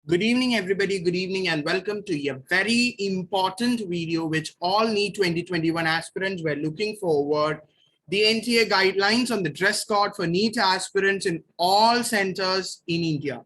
Good evening, everybody. Good evening, and welcome to a very important video which all NEET 2021 aspirants were looking forward. The NTA guidelines on the dress code for NEET aspirants in all centers in India.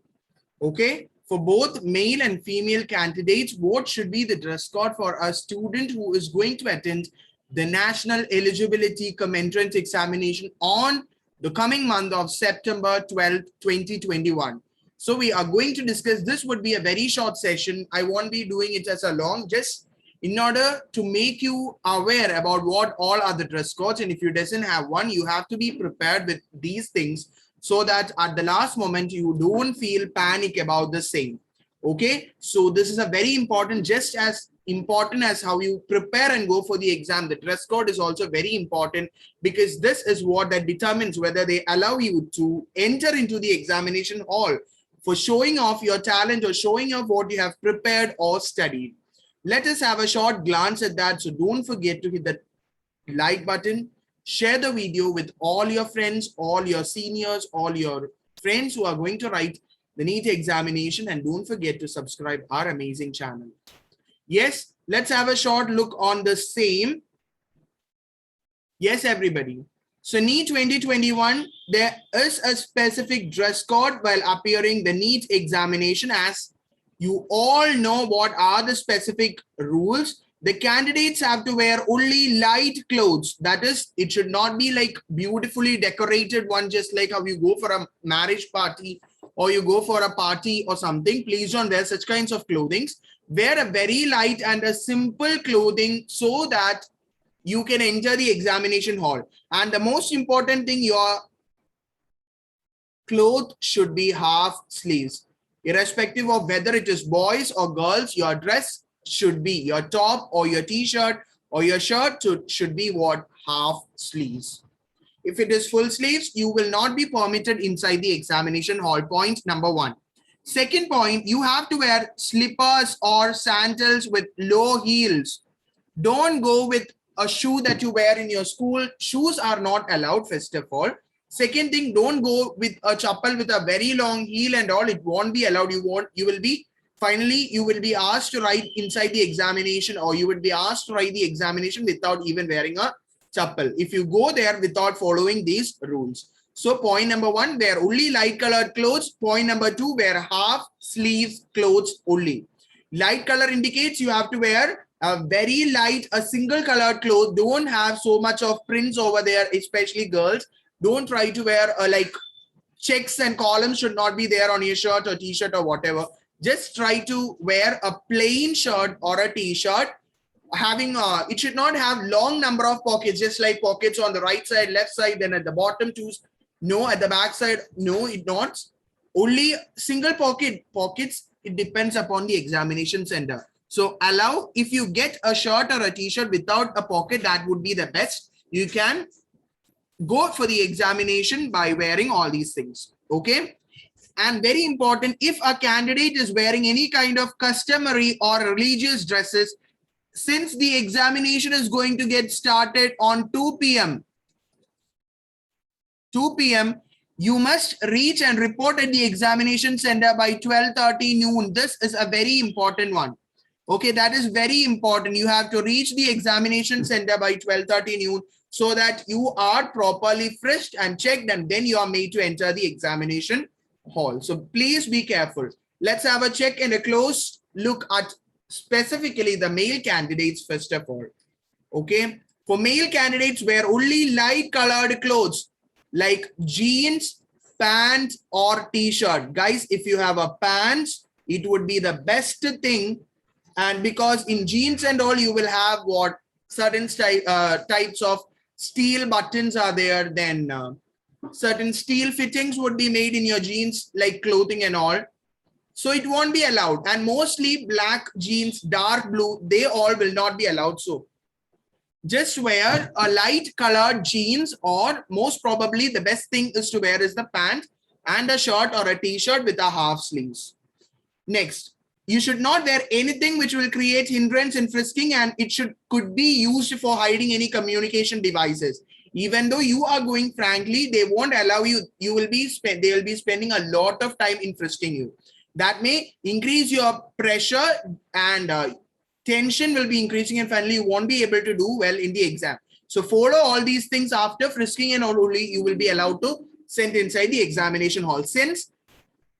Okay, for both male and female candidates, what should be the dress code for a student who is going to attend the National Eligibility Cum Entrance Examination on the coming month of September 12th, 2021. So we are going to discuss. This would be a very short session. I won't be doing it as a long, just in order to make you aware about what all are the dress codes. And if you doesn't have one, you have to be prepared with these things so that at the last moment, you don't feel panic about the same. Okay, so this is a very important, just as important as how you prepare and go for the exam. The dress code is also very important because this is what that determines whether they allow you to enter into the examination hall for showing off your talent or showing off what you have prepared or studied. Let us have a short glance at that. So don't forget to hit the like button, share the video with all your friends, all your seniors, all your friends who are going to write the NEET examination, and don't forget to subscribe our amazing channel. Yes, let's have a short look on the same. Yes, everybody. So NEET 2021, there is a specific dress code while appearing the NEET examination. As you all know what are the specific rules. The candidates have to wear only light clothes. That is, it should not be like beautifully decorated one, just like how you go for a marriage party or you go for a party or something. Please don't wear such kinds of clothing. Wear a very light and a simple clothing so that you can enter the examination hall. And the most important thing, your clothes should be half sleeves. Irrespective of whether it is boys or girls, your dress should be, your top or your t-shirt or your shirt should be what? Half sleeves. If it is full sleeves, you will not be permitted inside the examination hall. Point number one. Second point, you have to wear slippers or sandals with low heels. Don't go with a shoe that you wear in your school. Shoes are not allowed, first of all. Second thing, don't go with a chappal with a very long heel and all. It won't be allowed. You will be asked to write inside the examination, or you would be asked to write the examination without even wearing a chappal if you go there without following these rules. So point number one, wear only light colored clothes. Point number two, wear half sleeves clothes only. Light color indicates you have to wear a very light, a single colored clothes. Don't have so much of prints over there, especially girls. Don't try to wear like checks and columns should not be there on your shirt or t-shirt or whatever. Just try to wear a plain shirt or a t-shirt. Having it should not have long number of pockets, just like pockets on the right side, left side, then at the bottom too. No, at the back side, no, it not. Only single pockets. It depends upon the examination center. So allow, if you get a shirt or a t-shirt without a pocket, that would be the best. You can go for the examination by wearing all these things. Okay. And very important, if a candidate is wearing any kind of customary or religious dresses, since the examination is going to get started on 2 p.m., you must reach and report at the examination center by 12:30 noon. This is a very important one. Okay, that is very important. You have to reach the examination center by 12:30 noon so that you are properly frisked and checked, and then you are made to enter the examination hall. So please be careful. Let's have a check and a close look at specifically the male candidates first of all. Okay, for male candidates, wear only light colored clothes like jeans, pants or t-shirt. Guys, if you have a pants, it would be the best thing. And because in jeans and all, you will have what certain types of steel buttons are there, then certain steel fittings would be made in your jeans, like clothing and all. So it won't be allowed. And mostly black jeans, dark blue, they all will not be allowed. So just wear a light colored jeans, or most probably the best thing is to wear is the pant and a shirt or a t-shirt with a half sleeves. Next, you should not wear anything which will create hindrance in frisking, and it could be used for hiding any communication devices. Even though you are going frankly, they won't allow you. They will be spending a lot of time in frisking you. That may increase your pressure and tension will be increasing, and finally you won't be able to do well in the exam. So follow all these things. After frisking and all, only you will be allowed to send inside the examination hall. Since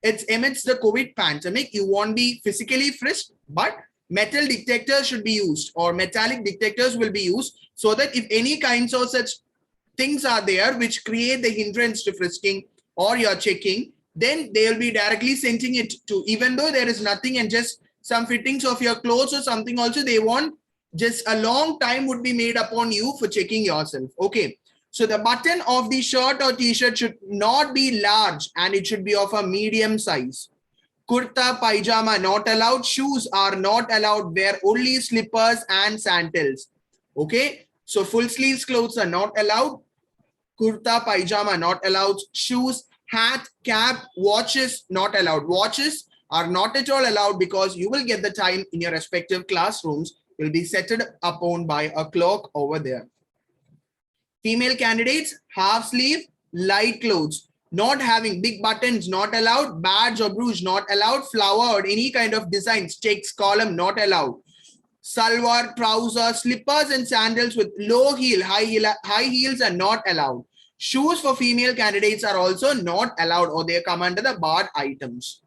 it's amidst the COVID pandemic, you won't be physically frisked, but metal detectors should be used, or metallic detectors will be used, so that if any kinds of such things are there which create the hindrance to frisking or your checking, then they will be directly sending it to, even though there is nothing and just some fittings of your clothes or something also, they want just a long time would be made upon you for checking yourself. Okay. So the button of the shirt or t-shirt should not be large and it should be of a medium size. Kurta, pajama not allowed. Shoes are not allowed. Wear only slippers and sandals. Okay. So full sleeves clothes are not allowed. Kurta, pajama not allowed. Shoes, hat, cap, watches not allowed. Watches are not at all allowed because you will get the time in your respective classrooms will be set upon by a clock over there. Female candidates, half sleeve, light clothes, not having big buttons, not allowed. Badge or brooch, not allowed. Flower or any kind of designs, checks, column, not allowed. Salwar, trousers, slippers and sandals with low heel, high heels are not allowed. Shoes for female candidates are also not allowed, or they come under the barred items.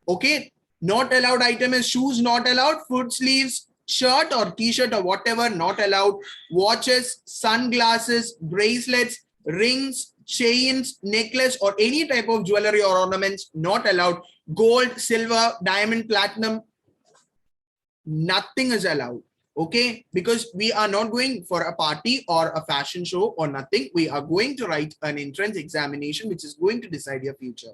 Okay, not allowed item is shoes not allowed, foot sleeves, shirt or t-shirt or whatever not allowed, watches, sunglasses, bracelets, rings, chains, necklace or any type of jewelry or ornaments not allowed, gold, silver, diamond, platinum, nothing is allowed. Okay, because we are not going for a party or a fashion show or nothing. We are going to write an entrance examination which is going to decide your future.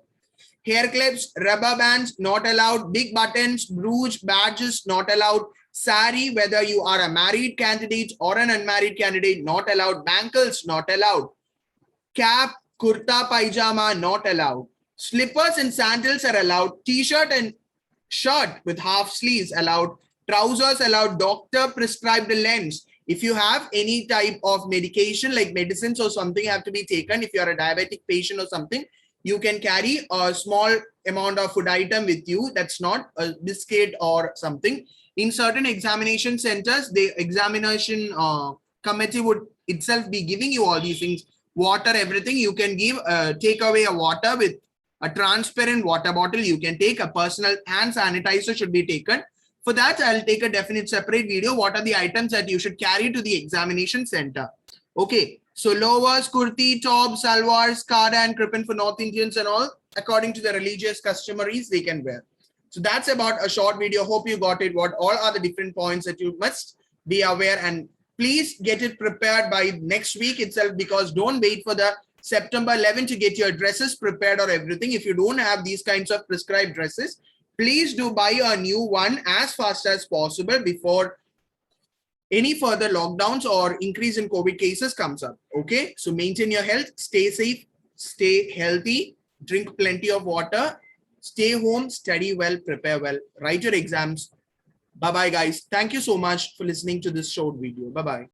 Hair clips, rubber bands, not allowed. Big buttons, brooch, badges, not allowed. Sari, whether you are a married candidate or an unmarried candidate, not allowed. Bangles, not allowed. Cap, kurta, pajama, not allowed. Slippers and sandals are allowed. T-shirt and shirt with half sleeves allowed. Trousers allowed. Doctor prescribed lens. If you have any type of medication like medicines or something have to be taken, if you are a diabetic patient or something, you can carry a small amount of food item with you. That's not a biscuit or something. In certain examination centers, the examination committee would itself be giving you all these things. Water, everything you can give, take away a water with a transparent water bottle. You can take a personal hand sanitizer should be taken. For that, I'll take a definite separate video. What are the items that you should carry to the examination center? Okay. So lowers, kurti, top, salwars, skada and kripan for North Indians and all, according to the religious customaries, they can wear. So that's about a short video. Hope you got it. What all are the different points that you must be aware, and please get it prepared by next week itself, because don't wait for the September 11 to get your dresses prepared or everything. If you don't have these kinds of prescribed dresses, please do buy a new one as fast as possible before any further lockdowns or increase in COVID cases comes up. Okay, so maintain your health, stay safe, stay healthy, drink plenty of water, stay home, study well, prepare well, write your exams. Bye bye guys. Thank you so much for listening to this short video. Bye bye.